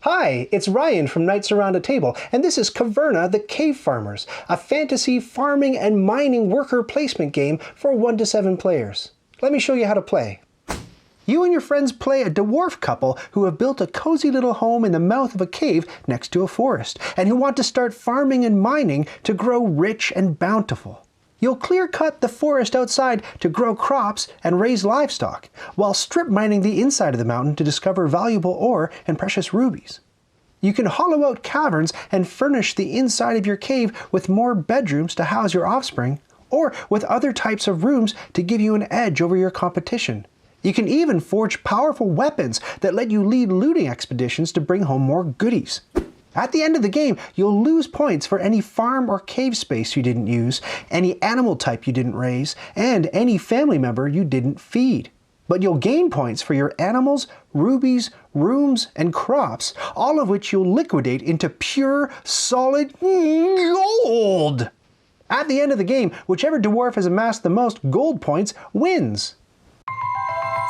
Hi, it's Ryan from Knights Around a Table, and this is Caverna the Cave Farmers, a fantasy farming and mining worker placement game for 1 to 7 players. Let me show you how to play. You and your friends play a dwarf couple who have built a cozy little home in the mouth of a cave next to a forest, and who want to start farming and mining to grow rich and bountiful. You'll clear-cut the forest outside to grow crops and raise livestock, while strip mining the inside of the mountain to discover valuable ore and precious rubies. You can hollow out caverns and furnish the inside of your cave with more bedrooms to house your offspring, or with other types of rooms to give you an edge over your competition. You can even forge powerful weapons that let you lead looting expeditions to bring home more goodies. At the end of the game, you'll lose points for any farm or cave space you didn't use, any animal type you didn't raise, and any family member you didn't feed. But you'll gain points for your animals, rubies, rooms, and crops, all of which you'll liquidate into pure, solid gold! At the end of the game, whichever dwarf has amassed the most gold points wins.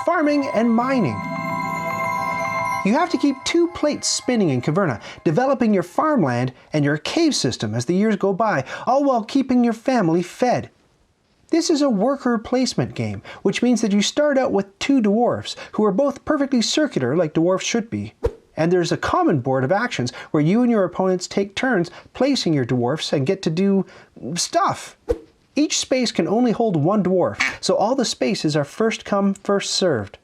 Farming and mining. You have to keep 2 plates spinning in Caverna, developing your farmland and your cave system as the years go by, all while keeping your family fed. This is a worker placement game, which means that you start out with 2 dwarfs, who are both perfectly circular like dwarfs should be. And there's a common board of actions where you and your opponents take turns placing your dwarfs and get to do stuff. Each space can only hold 1 dwarf, so all the spaces are first come, first served.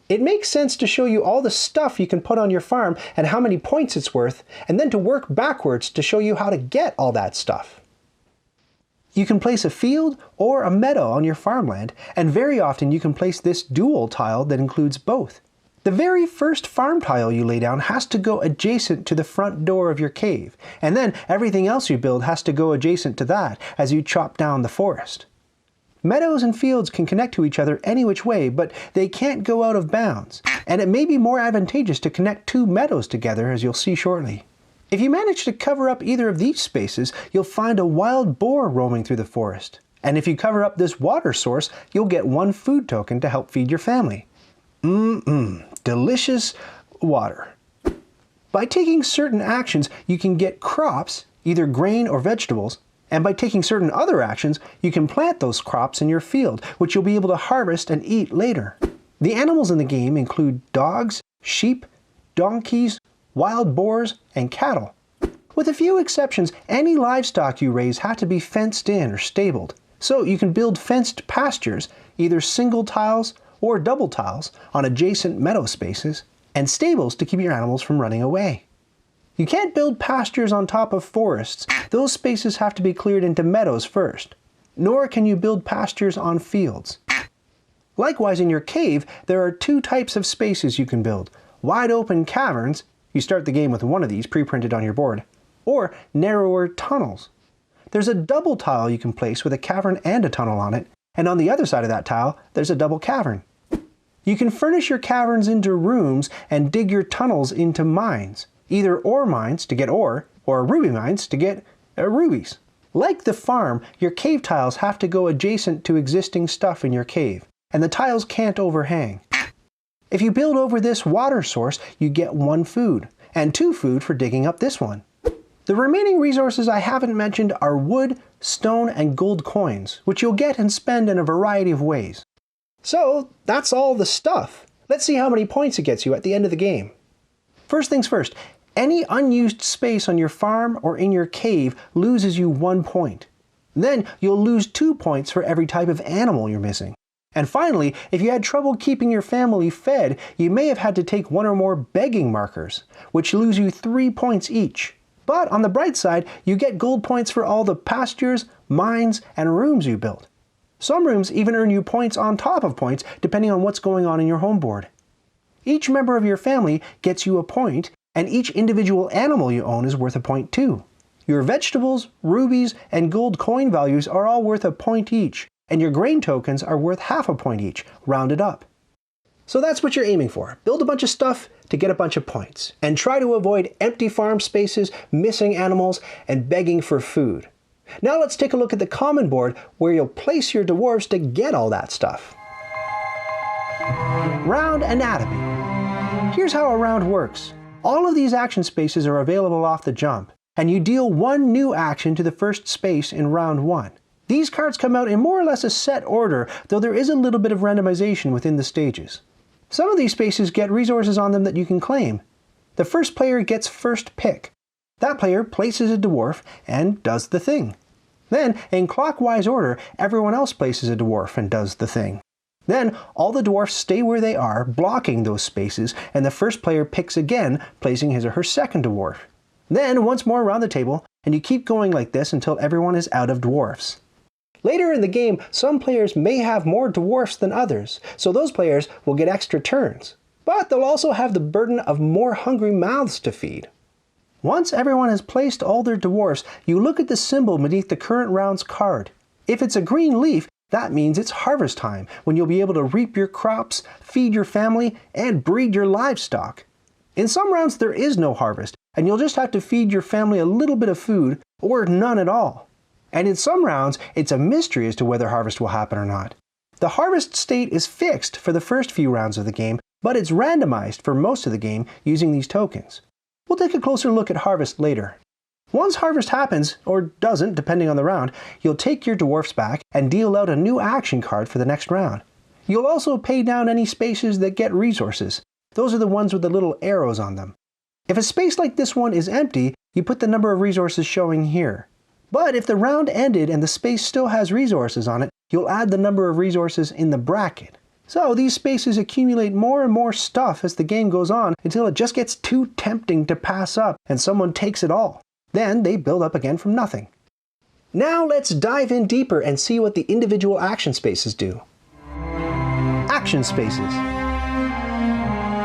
It makes sense to show you all the stuff you can put on your farm and how many points it's worth, and then to work backwards to show you how to get all that stuff. You can place a field or a meadow on your farmland, and very often you can place this dual tile that includes both. The very first farm tile you lay down has to go adjacent to the front door of your cave, and then everything else you build has to go adjacent to that as you chop down the forest. Meadows and fields can connect to each other any which way, but they can't go out of bounds, and it may be more advantageous to connect 2 meadows together, as you'll see shortly. If you manage to cover up either of these spaces, you'll find a wild boar roaming through the forest. And if you cover up this water source, you'll get 1 food token to help feed your family. Delicious water. By taking certain actions, you can get crops, either grain or vegetables, and by taking certain other actions, you can plant those crops in your field, which you'll be able to harvest and eat later. The animals in the game include dogs, sheep, donkeys, wild boars, and cattle. With a few exceptions, any livestock you raise have to be fenced in or stabled. So you can build fenced pastures, either single tiles or double tiles, on adjacent meadow spaces, and stables to keep your animals from running away. You can't build pastures on top of forests. Those spaces have to be cleared into meadows first. Nor can you build pastures on fields. Likewise, in your cave, there are 2 types of spaces you can build. Wide open caverns, you start the game with one of these pre-printed on your board, or narrower tunnels. There's a double tile you can place with a cavern and a tunnel on it, and on the other side of that tile, there's a double cavern. You can furnish your caverns into rooms and dig your tunnels into mines. Either ore mines to get ore, or ruby mines to get rubies. Like the farm, your cave tiles have to go adjacent to existing stuff in your cave, and the tiles can't overhang. If you build over this water source, you get 1 food, and 2 food for digging up this one. The remaining resources I haven't mentioned are wood, stone, and gold coins, which you'll get and spend in a variety of ways. So, that's all the stuff. Let's see how many points it gets you at the end of the game. First things first, any unused space on your farm or in your cave loses you 1 point. Then you'll lose 2 points for every type of animal you're missing. And finally, if you had trouble keeping your family fed, you may have had to take 1 or more begging markers, which lose you 3 points each. But on the bright side, you get gold points for all the pastures, mines, and rooms you built. Some rooms even earn you points on top of points, depending on what's going on in your home board. Each member of your family gets you a point, and each individual animal you own is worth a point too. Your vegetables, rubies, and gold coin values are all worth a point each, and your grain tokens are worth half a point each, rounded up. So that's what you're aiming for. Build a bunch of stuff to get a bunch of points, and try to avoid empty farm spaces, missing animals, and begging for food. Now let's take a look at the common board where you'll place your dwarves to get all that stuff. Round anatomy. Here's how a round works. All of these action spaces are available off the jump, and you deal one new action to the first space in round 1. These cards come out in more or less a set order, though there is a little bit of randomization within the stages. Some of these spaces get resources on them that you can claim. The first player gets first pick. That player places a dwarf and does the thing. Then, in clockwise order, everyone else places a dwarf and does the thing. Then, all the dwarfs stay where they are, blocking those spaces, and the first player picks again, placing his or her second dwarf. Then, once more around the table, and you keep going like this until everyone is out of dwarfs. Later in the game, some players may have more dwarfs than others, so those players will get extra turns. But they'll also have the burden of more hungry mouths to feed. Once everyone has placed all their dwarfs, you look at the symbol beneath the current round's card. If it's a green leaf, that means it's harvest time, when you'll be able to reap your crops, feed your family, and breed your livestock. In some rounds there is no harvest, and you'll just have to feed your family a little bit of food, or none at all. And in some rounds, it's a mystery as to whether harvest will happen or not. The harvest state is fixed for the first few rounds of the game, but it's randomized for most of the game using these tokens. We'll take a closer look at harvest later. Once harvest happens, or doesn't depending on the round, you'll take your dwarfs back and deal out a new action card for the next round. You'll also pay down any spaces that get resources. Those are the ones with the little arrows on them. If a space like this one is empty, you put the number of resources showing here. But if the round ended and the space still has resources on it, you'll add the number of resources in the bracket. So these spaces accumulate more and more stuff as the game goes on until it just gets too tempting to pass up and someone takes it all. Then they build up again from nothing. Now let's dive in deeper and see what the individual action spaces do. Action spaces.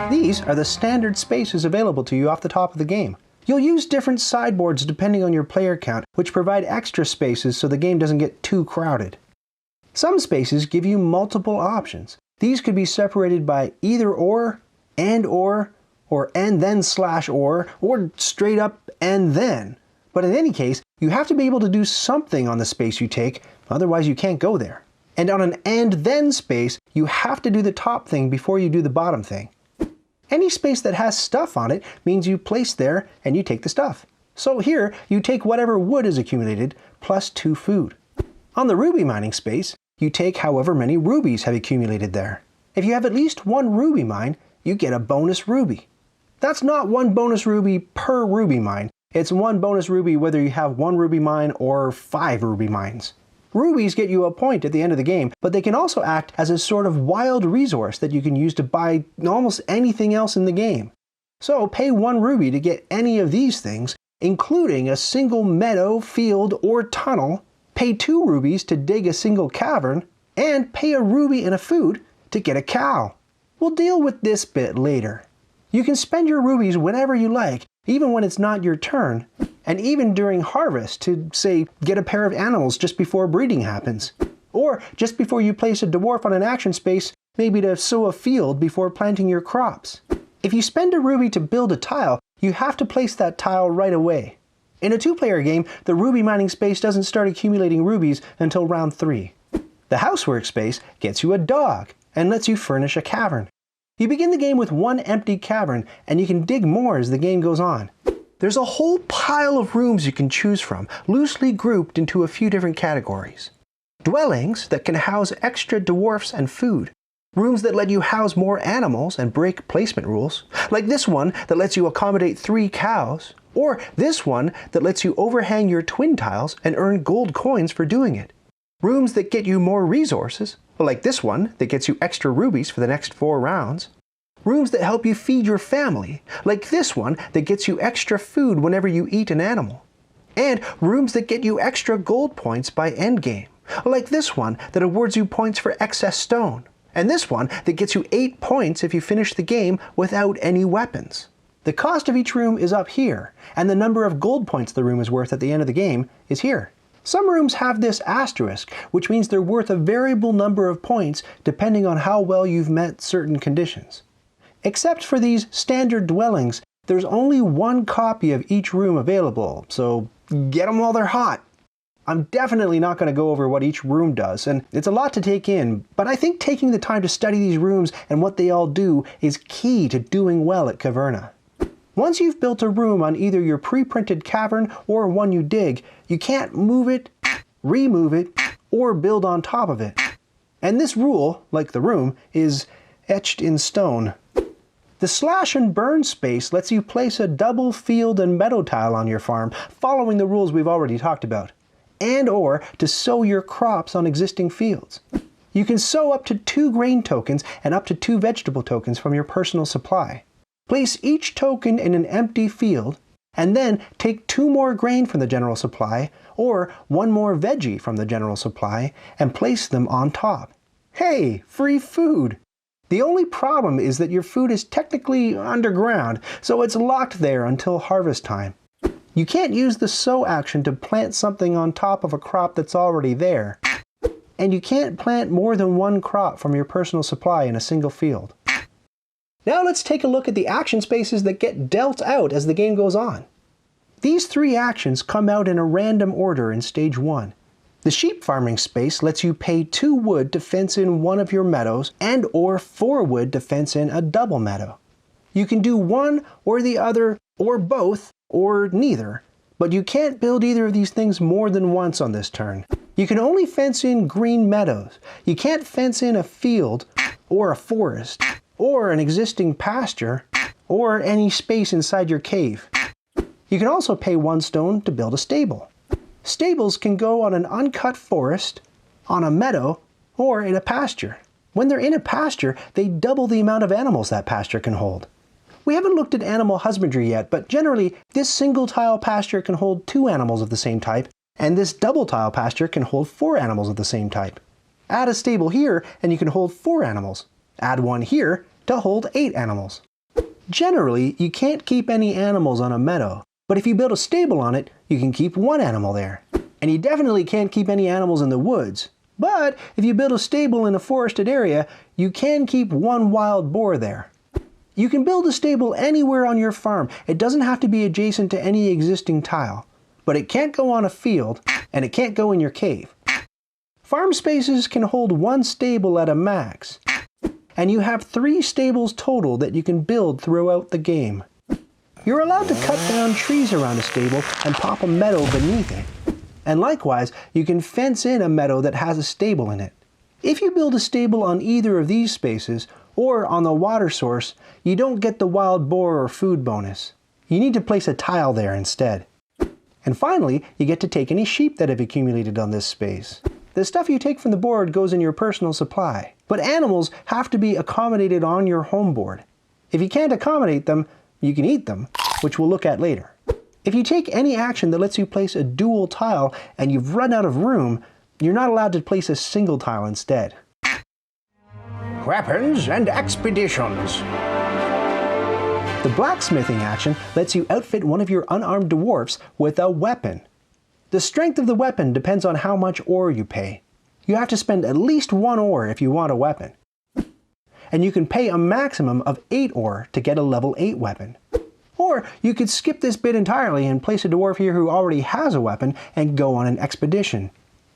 These are the standard spaces available to you off the top of the game. You'll use different sideboards depending on your player count, which provide extra spaces so the game doesn't get too crowded. Some spaces give you multiple options. These could be separated by either or and then slash or straight up and then. But in any case, you have to be able to do something on the space you take, otherwise you can't go there. And on an and then space, you have to do the top thing before you do the bottom thing. Any space that has stuff on it means you place there and you take the stuff. So here, you take whatever wood is accumulated, plus 2 food. On the ruby mining space, you take however many rubies have accumulated there. If you have at least 1 ruby mine, you get a bonus ruby. That's not 1 bonus ruby per ruby mine. It's 1 bonus ruby whether you have 1 ruby mine or 5 ruby mines. Rubies get you a point at the end of the game, but they can also act as a sort of wild resource that you can use to buy almost anything else in the game. So pay 1 ruby to get any of these things, including a single meadow, field, or tunnel, pay 2 rubies to dig a single cavern, and pay a ruby and a food to get a cow. We'll deal with this bit later. You can spend your rubies whenever you like, even when it's not your turn, and even during harvest to, say, get a pair of animals just before breeding happens. Or just before you place a dwarf on an action space, maybe to sow a field before planting your crops. If you spend a ruby to build a tile, you have to place that tile right away. In a 2-player game, the ruby mining space doesn't start accumulating rubies until round 3. The housework space gets you a dog and lets you furnish a cavern. You begin the game with 1 empty cavern, and you can dig more as the game goes on. There's a whole pile of rooms you can choose from, loosely grouped into a few different categories. Dwellings that can house extra dwarfs and food. Rooms that let you house more animals and break placement rules, like this one that lets you accommodate 3 cows, or this one that lets you overhang your twin tiles and earn gold coins for doing it. Rooms that get you more resources, like this one that gets you extra rubies for the next 4 rounds. Rooms that help you feed your family, like this one that gets you extra food whenever you eat an animal. And rooms that get you extra gold points by endgame, like this one that awards you points for excess stone, and this one that gets you 8 points if you finish the game without any weapons. The cost of each room is up here, and the number of gold points the room is worth at the end of the game is here. Some rooms have this asterisk, which means they're worth a variable number of points depending on how well you've met certain conditions. Except for these standard dwellings, there's only 1 copy of each room available, so get them while they're hot. I'm definitely not going to go over what each room does, and it's a lot to take in, but I think taking the time to study these rooms and what they all do is key to doing well at Caverna. Once you've built a room on either your pre-printed cavern or one you dig, you can't move it, remove it, or build on top of it. And this rule, like the room, is etched in stone. The slash and burn space lets you place a double field and meadow tile on your farm, following the rules we've already talked about, and or to sow your crops on existing fields. You can sow up to 2 grain tokens and up to 2 vegetable tokens from your personal supply. Place each token in an empty field, and then take 2 more grain from the general supply, or 1 more veggie from the general supply, and place them on top. Hey, free food! The only problem is that your food is technically underground, so it's locked there until harvest time. You can't use the sow action to plant something on top of a crop that's already there. And you can't plant more than 1 crop from your personal supply in a single field. Now let's take a look at the action spaces that get dealt out as the game goes on. These 3 actions come out in a random order in stage 1. The sheep farming space lets you pay 2 wood to fence in one of your meadows and or 4 wood to fence in a double meadow. You can do one or the other, or both, or neither, but you can't build either of these things more than once on this turn. You can only fence in green meadows. You can't fence in a field, or a forest, or an existing pasture, or any space inside your cave. You can also pay 1 stone to build a stable. Stables can go on an uncut forest, on a meadow, or in a pasture. When they're in a pasture, they double the amount of animals that pasture can hold. We haven't looked at animal husbandry yet, but generally, this single tile pasture can hold 2 animals of the same type, and this double tile pasture can hold 4 animals of the same type. Add a stable here, and you can hold 4 animals. Add 1 here to hold 8 animals. Generally, you can't keep any animals on a meadow, but if you build a stable on it, you can keep 1 animal there. And you definitely can't keep any animals in the woods. But if you build a stable in a forested area, you can keep 1 wild boar there. You can build a stable anywhere on your farm. It doesn't have to be adjacent to any existing tile. But it can't go on a field, and it can't go in your cave. Farm spaces can hold 1 stable at a max. And you have 3 stables total that you can build throughout the game. You're allowed to cut down trees around a stable and pop a meadow beneath it. And likewise, you can fence in a meadow that has a stable in it. If you build a stable on either of these spaces, or on the water source, you don't get the wild boar or food bonus. You need to place a tile there instead. And finally, you get to take any sheep that have accumulated on this space. The stuff you take from the board goes in your personal supply, but animals have to be accommodated on your home board. If you can't accommodate them, you can eat them, which we'll look at later. If you take any action that lets you place a dual tile and you've run out of room, you're not allowed to place a single tile instead. Weapons and expeditions. The blacksmithing action lets you outfit one of your unarmed dwarfs with a weapon. The strength of the weapon depends on how much ore you pay. You have to spend at least 1 ore if you want a weapon. And you can pay a maximum of 8 ore to get a level 8 weapon. Or you could skip this bit entirely and place a dwarf here who already has a weapon and go on an expedition.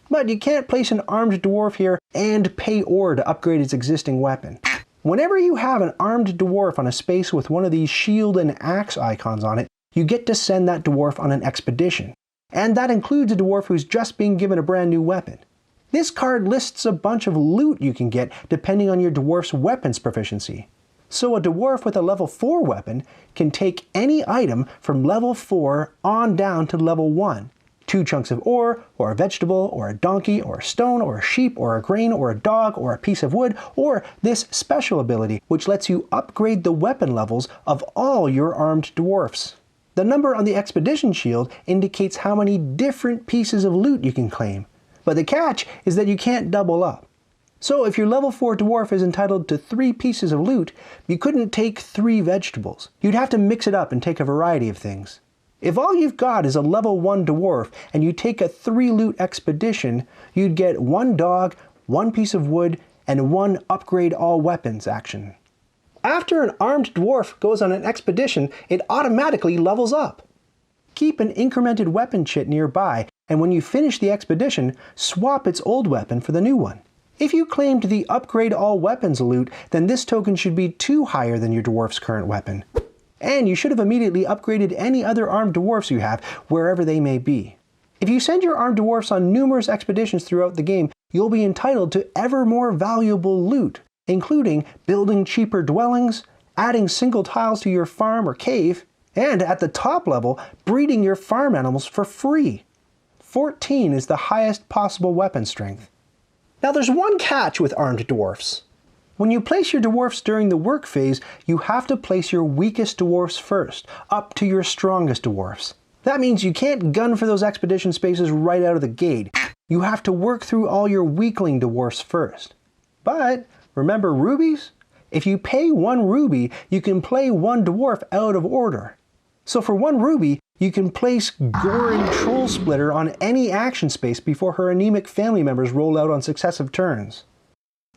But you can't place an armed dwarf here and pay ore to upgrade its existing weapon. Whenever you have an armed dwarf on a space with one of these shield and axe icons on it, you get to send that dwarf on an expedition. And that includes a dwarf who's just being given a brand new weapon. This card lists a bunch of loot you can get depending on your dwarf's weapons proficiency. So a dwarf with a level 4 weapon can take any item from level 4 on down to level 1. 2 chunks of ore, or a vegetable, or a donkey, or a stone, or a sheep, or a grain, or a dog, or a piece of wood, or this special ability, which lets you upgrade the weapon levels of all your armed dwarfs. The number on the expedition shield indicates how many different pieces of loot you can claim. But the catch is that you can't double up. So if your level 4 dwarf is entitled to 3 pieces of loot, you couldn't take 3 vegetables. You'd have to mix it up and take a variety of things. If all you've got is a level 1 dwarf and you take a 3 loot expedition, you'd get 1 dog, 1 piece of wood, and 1 upgrade all weapons action. After an armed dwarf goes on an expedition, it automatically levels up. Keep an incremented weapon chit nearby, and when you finish the expedition, swap its old weapon for the new one. If you claimed the upgrade all weapons loot, then this token should be 2 higher than your dwarf's current weapon. And you should have immediately upgraded any other armed dwarfs you have, wherever they may be. If you send your armed dwarfs on numerous expeditions throughout the game, you'll be entitled to ever more valuable loot, including building cheaper dwellings, adding single tiles to your farm or cave, and at the top level, breeding your farm animals for free. 14 is the highest possible weapon strength. Now there's one catch with armed dwarfs. When you place your dwarfs during the work phase, you have to place your weakest dwarfs first, up to your strongest dwarfs. That means you can't gun for those expedition spaces right out of the gate. You have to work through all your weakling dwarfs first. But remember rubies? If you pay 1 ruby, you can play 1 dwarf out of order. So for 1 ruby, you can place Goring Troll Splitter on any action space before her anemic family members roll out on successive turns.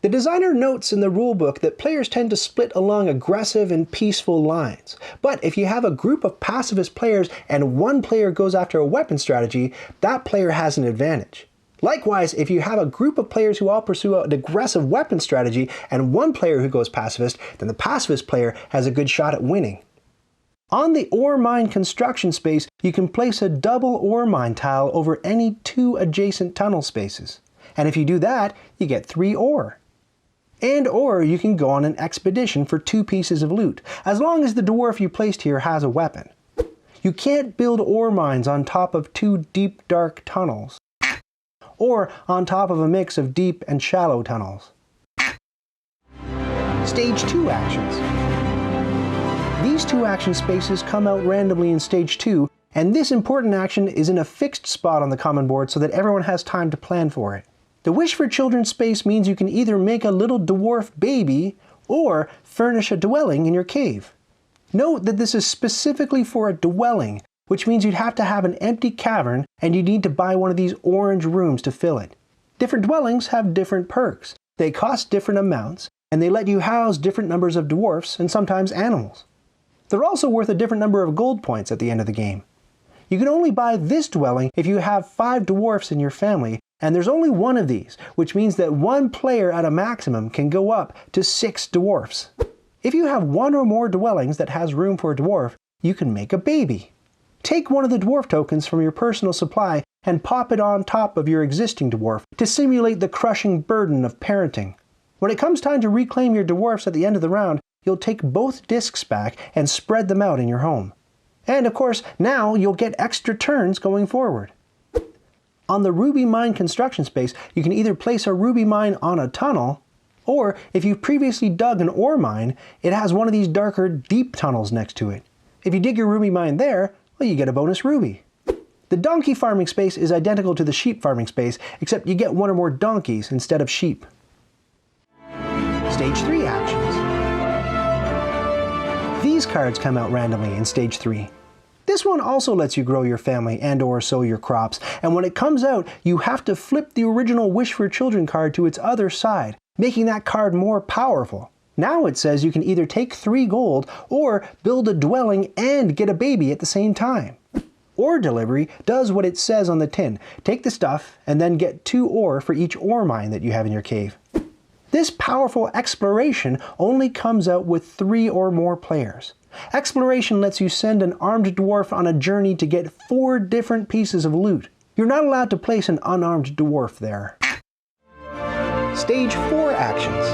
The designer notes in the rulebook that players tend to split along aggressive and peaceful lines. But if you have a group of pacifist players and 1 player goes after a weapon strategy, that player has an advantage. Likewise, if you have a group of players who all pursue an aggressive weapon strategy and 1 player who goes pacifist, then the pacifist player has a good shot at winning. On the ore mine construction space, you can place a double ore mine tile over any 2 adjacent tunnel spaces. And if you do that, you get 3 ore. Or you can go on an expedition for 2 pieces of loot, as long as the dwarf you placed here has a weapon. You can't build ore mines on top of 2 deep dark tunnels, or on top of a mix of deep and shallow tunnels. Stage 2 actions. These 2 action spaces come out randomly in Stage 2, and this important action is in a fixed spot on the common board so that everyone has time to plan for it. The Wish for Children space means you can either make a little dwarf baby or furnish a dwelling in your cave. Note that this is specifically for a dwelling, which means you'd have to have an empty cavern and you'd need to buy one of these orange rooms to fill it. Different dwellings have different perks. They cost different amounts, and they let you house different numbers of dwarfs and sometimes animals. They're also worth a different number of gold points at the end of the game. You can only buy this dwelling if you have 5 dwarfs in your family, and there's only 1 of these, which means that 1 player at a maximum can go up to 6 dwarfs. If you have 1 or more dwellings that has room for a dwarf, you can make a baby. Take one of the dwarf tokens from your personal supply and pop it on top of your existing dwarf to simulate the crushing burden of parenting. When it comes time to reclaim your dwarfs at the end of the round, you'll take both discs back and spread them out in your home. And of course, now you'll get extra turns going forward. On the ruby mine construction space, you can either place a ruby mine on a tunnel, or if you've previously dug an ore mine, it has one of these darker, deep tunnels next to it. If you dig your ruby mine there, well, you get a bonus ruby. The donkey farming space is identical to the sheep farming space, except you get 1 or more donkeys instead of sheep. Stage 3 actions. These cards come out randomly in Stage 3. This one also lets you grow your family and/or sow your crops, and when it comes out, you have to flip the original Wish for Children card to its other side, making that card more powerful. Now it says you can either take 3 gold or build a dwelling and get a baby at the same time. Ore delivery does what it says on the tin. Take the stuff and then get 2 ore for each ore mine that you have in your cave. This powerful exploration only comes out with 3 or more players. Exploration lets you send an armed dwarf on a journey to get 4 different pieces of loot. You're not allowed to place an unarmed dwarf there. Stage 4 actions.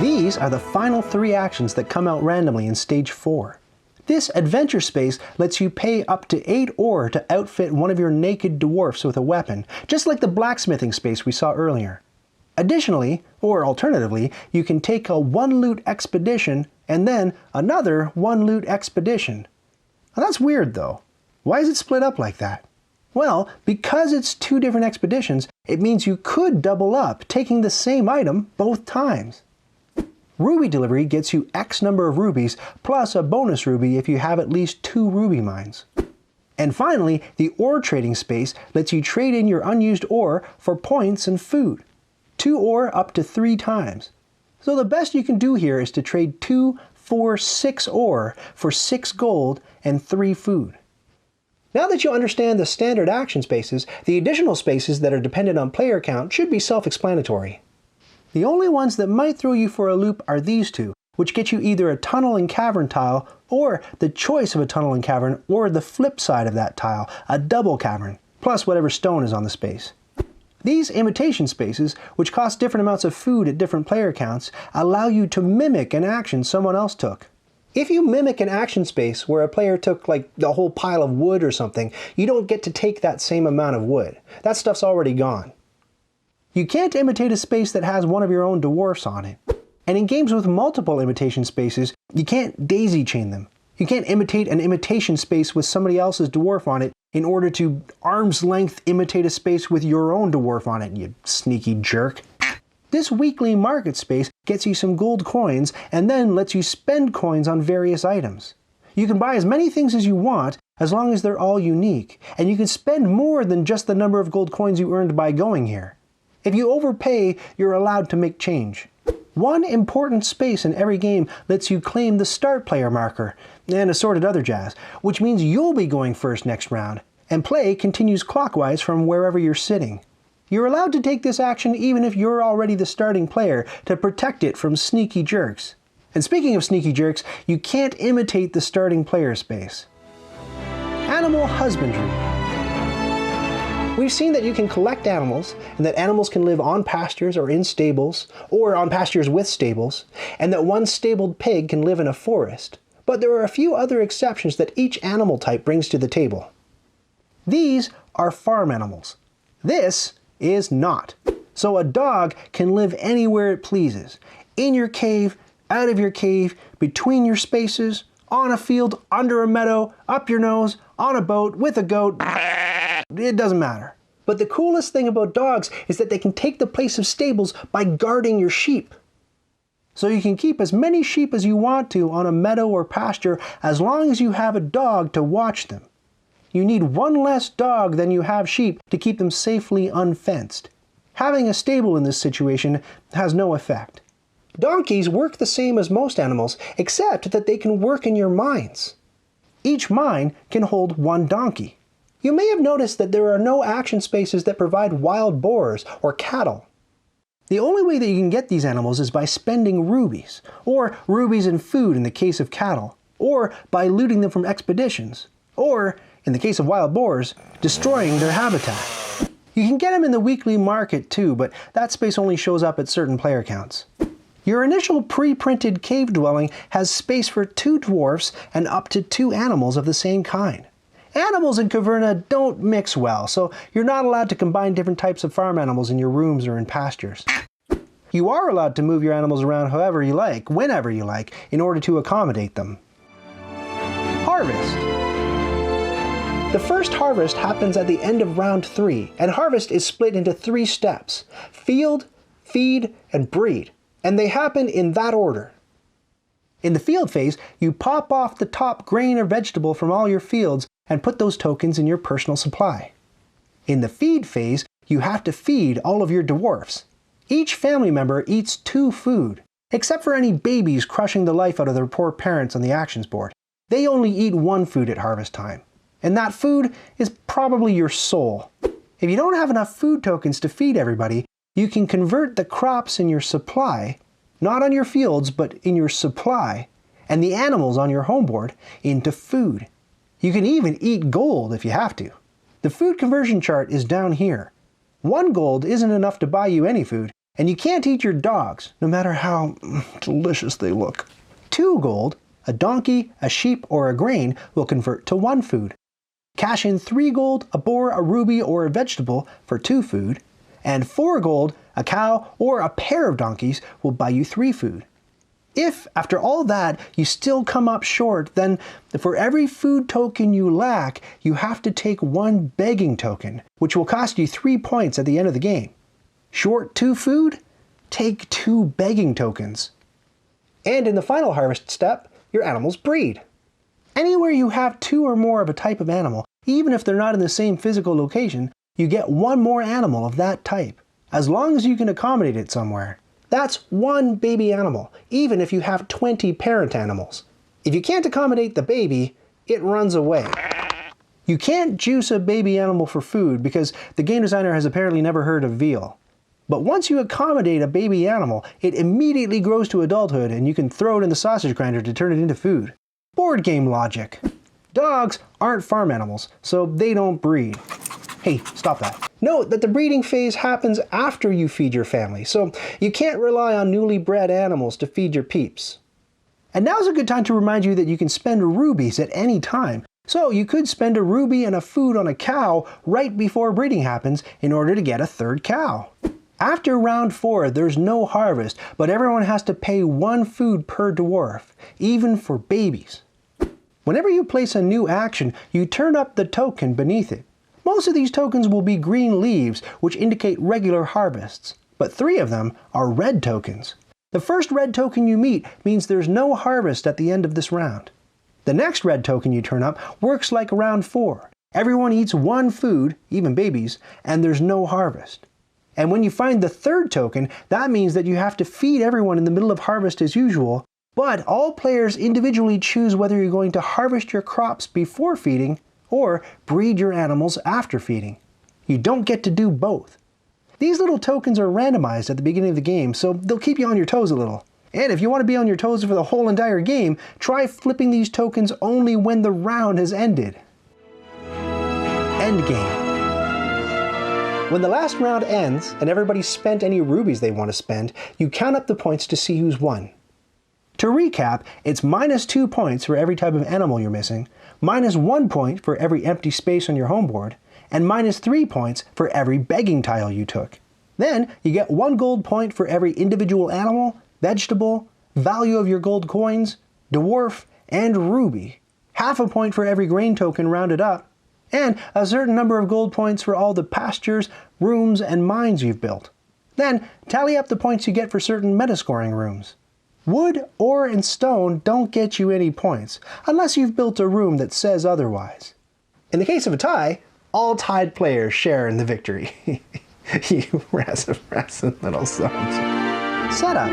These are the final 3 actions that come out randomly in Stage 4. This adventure space lets you pay up to 8 ore to outfit one of your naked dwarfs with a weapon, just like the blacksmithing space we saw earlier. Additionally, or alternatively, you can take a 1 loot expedition and then another 1 loot expedition. Now that's weird though. Why is it split up like that? Well, because it's 2 different expeditions, it means you could double up, taking the same item both times. Ruby delivery gets you X number of rubies, plus a bonus ruby if you have at least 2 ruby mines. And finally, the ore trading space lets you trade in your unused ore for points and food. 2 ore up to 3 times. So the best you can do here is to trade 2, 4, 6 ore for 6 gold and 3 food. Now that you understand the standard action spaces, the additional spaces that are dependent on player count should be self-explanatory. The only ones that might throw you for a loop are these 2, which gets you either a tunnel and cavern tile, or the choice of a tunnel and cavern, or the flip side of that tile, a double cavern, plus whatever stone is on the space. These imitation spaces, which cost different amounts of food at different player counts, allow you to mimic an action someone else took. If you mimic an action space where a player took like a whole pile of wood or something, you don't get to take that same amount of wood. That stuff's already gone. You can't imitate a space that has one of your own dwarfs on it. And in games with multiple imitation spaces, you can't daisy chain them. You can't imitate an imitation space with somebody else's dwarf on it in order to arm's length imitate a space with your own dwarf on it, you sneaky jerk. This weekly market space gets you some gold coins and then lets you spend coins on various items. You can buy as many things as you want as long as they're all unique, and you can spend more than just the number of gold coins you earned by going here. If you overpay, you're allowed to make change. One important space in every game lets you claim the start player marker, and assorted other jazz, which means you'll be going first next round, and play continues clockwise from wherever you're sitting. You're allowed to take this action even if you're already the starting player to protect it from sneaky jerks. And speaking of sneaky jerks, you can't imitate the starting player space. Animal husbandry. We've seen that you can collect animals, and that animals can live on pastures or in stables, or on pastures with stables, and that one stabled pig can live in a forest. But there are a few other exceptions that each animal type brings to the table. These are farm animals. This is not. So a dog can live anywhere it pleases. In your cave, out of your cave, between your spaces, on a field, under a meadow, up your nose, on a boat, with a goat. It doesn't matter. But the coolest thing about dogs is that they can take the place of stables by guarding your sheep. So you can keep as many sheep as you want to on a meadow or pasture as long as you have a dog to watch them. You need one less dog than you have sheep to keep them safely unfenced. Having a stable in this situation has no effect. Donkeys work the same as most animals, except that they can work in your mines. Each mine can hold one donkey. You may have noticed that there are no action spaces that provide wild boars or cattle. The only way that you can get these animals is by spending rubies, or rubies and food in the case of cattle, or by looting them from expeditions, or, in the case of wild boars, destroying their habitat. You can get them in the weekly market too, but that space only shows up at certain player counts. Your initial pre-printed cave dwelling has space for 2 dwarfs and up to 2 animals of the same kind. Animals in Caverna don't mix well, so you're not allowed to combine different types of farm animals in your rooms or in pastures. You are allowed to move your animals around however you like, whenever you like, in order to accommodate them. Harvest. The first harvest happens at the end of round 3, and harvest is split into 3 steps: field, feed, and breed, and they happen in that order. In the field phase, you pop off the top grain or vegetable from all your fields and put those tokens in your personal supply. In the feed phase, you have to feed all of your dwarfs. Each family member eats 2 food, except for any babies crushing the life out of their poor parents on the actions board. They only eat 1 food at harvest time, and that food is probably your soul. If you don't have enough food tokens to feed everybody, you can convert the crops in your supply, not on your fields, but in your supply, and the animals on your home board into food. You can even eat gold if you have to. The food conversion chart is down here. 1 gold isn't enough to buy you any food, and you can't eat your dogs, no matter how delicious they look. 2 gold, a donkey, a sheep, or a grain will convert to 1 food. Cash in 3 gold, a boar, a ruby, or a vegetable for 2 food, and 4 gold, a cow, or a pair of donkeys will buy you 3 food. If, after all that, you still come up short, then for every food token you lack, you have to take 1 begging token, which will cost you 3 points at the end of the game. Short 2 food? Take 2 begging tokens. And in the final harvest step, your animals breed. Anywhere you have 2 or more of a type of animal, even if they're not in the same physical location, you get 1 more animal of that type, as long as you can accommodate it somewhere. That's 1 baby animal, even if you have 20 parent animals. If you can't accommodate the baby, it runs away. You can't juice a baby animal for food because the game designer has apparently never heard of veal. But once you accommodate a baby animal, it immediately grows to adulthood and you can throw it in the sausage grinder to turn it into food. Board game logic. Dogs aren't farm animals, so they don't breed. Hey, stop that. Note that the breeding phase happens after you feed your family, so you can't rely on newly bred animals to feed your peeps. And now's a good time to remind you that you can spend rubies at any time. So you could spend a ruby and a food on a cow right before breeding happens in order to get a third cow. After round 4, there's no harvest, but everyone has to pay 1 food per dwarf, even for babies. Whenever you place a new action, you turn up the token beneath it. Most of these tokens will be green leaves, which indicate regular harvests, but 3 of them are red tokens. The first red token you meet means there's no harvest at the end of this round. The next red token you turn up works like round 4. Everyone eats 1 food, even babies, and there's no harvest. And when you find the third token, that means that you have to feed everyone in the middle of harvest as usual, but all players individually choose whether you're going to harvest your crops before feeding or breed your animals after feeding. You don't get to do both. These little tokens are randomized at the beginning of the game, so they'll keep you on your toes a little. And if you want to be on your toes for the whole entire game, try flipping these tokens only when the round has ended. Endgame. When the last round ends, and everybody's spent any rubies they want to spend, you count up the points to see who's won. To recap, it's -2 points for every type of animal you're missing, -1 point for every empty space on your home board, and -3 points for every begging tile you took. Then you get 1 gold point for every individual animal, vegetable, value of your gold coins, dwarf, and ruby, half a point for every grain token rounded up, and a certain number of gold points for all the pastures, rooms, and mines you've built. Then tally up the points you get for certain metascoring rooms. Wood, ore, and stone don't get you any points, unless you've built a room that says otherwise. In the case of a tie, all tied players share in the victory. You rassin' little sons. Setup.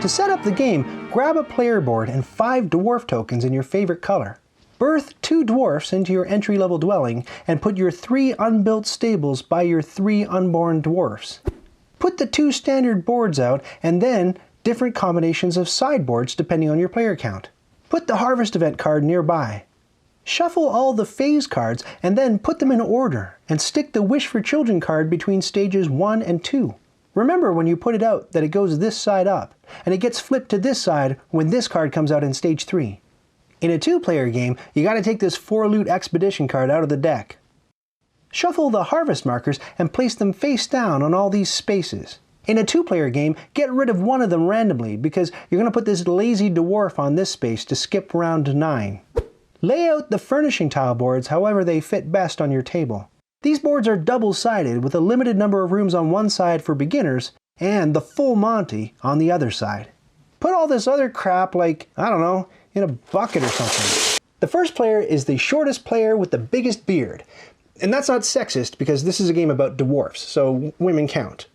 To set up the game, grab a player board and 5 dwarf tokens in your favorite color. Birth 2 dwarfs into your entry-level dwelling and put your 3 unbuilt stables by your 3 unborn dwarfs. Put the 2 standard boards out and then different combinations of sideboards depending on your player count. Put the harvest event card nearby. Shuffle all the phase cards and then put them in order and stick the Wish for Children card between stages 1 and 2. Remember when you put it out that it goes this side up, and it gets flipped to this side when this card comes out in stage 3. In a 2-player game, you gotta take this 4 loot expedition card out of the deck. Shuffle the harvest markers and place them face down on all these spaces. In a 2-player game, get rid of 1 of them randomly because you're gonna put this lazy dwarf on this space to skip round 9. Lay out the furnishing tile boards however they fit best on your table. These boards are double-sided with a limited number of rooms on one side for beginners and the full Monty on the other side. Put all this other crap like, I don't know, in a bucket or something. The first player is the shortest player with the biggest beard. And that's not sexist because this is a game about dwarfs, so women count.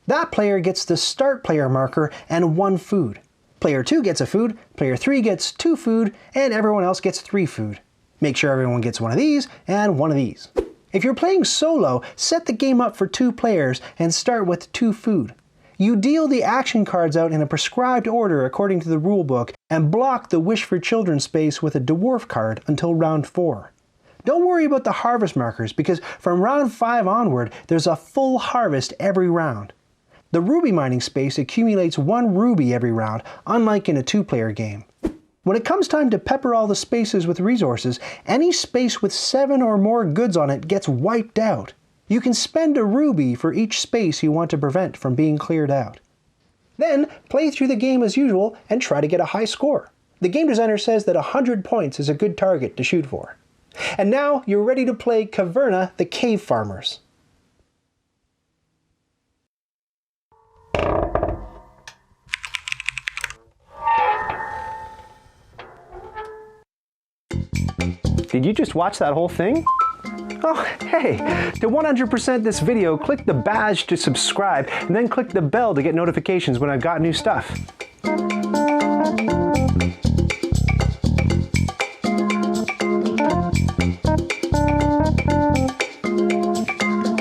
That player gets the start player marker and 1 food. Player 2 gets a food, player 3 gets 2 food, and everyone else gets 3 food. Make sure everyone gets 1 of these and 1 of these. If you're playing solo, set the game up for 2 players and start with 2 food. You deal the action cards out in a prescribed order according to the rulebook and block the Wish for Children space with a dwarf card until round 4. Don't worry about the harvest markers because from round 5 onward, there's a full harvest every round. The ruby mining space accumulates 1 ruby every round, unlike in a 2-player game. When it comes time to pepper all the spaces with resources, any space with 7 or more goods on it gets wiped out. You can spend a ruby for each space you want to prevent from being cleared out. Then, play through the game as usual and try to get a high score. The game designer says that 100 points is a good target to shoot for. And now you're ready to play Caverna, the Cave Farmers. Did you just watch that whole thing? Oh, hey, to 100% this video, click the badge to subscribe and then click the bell to get notifications when I've got new stuff.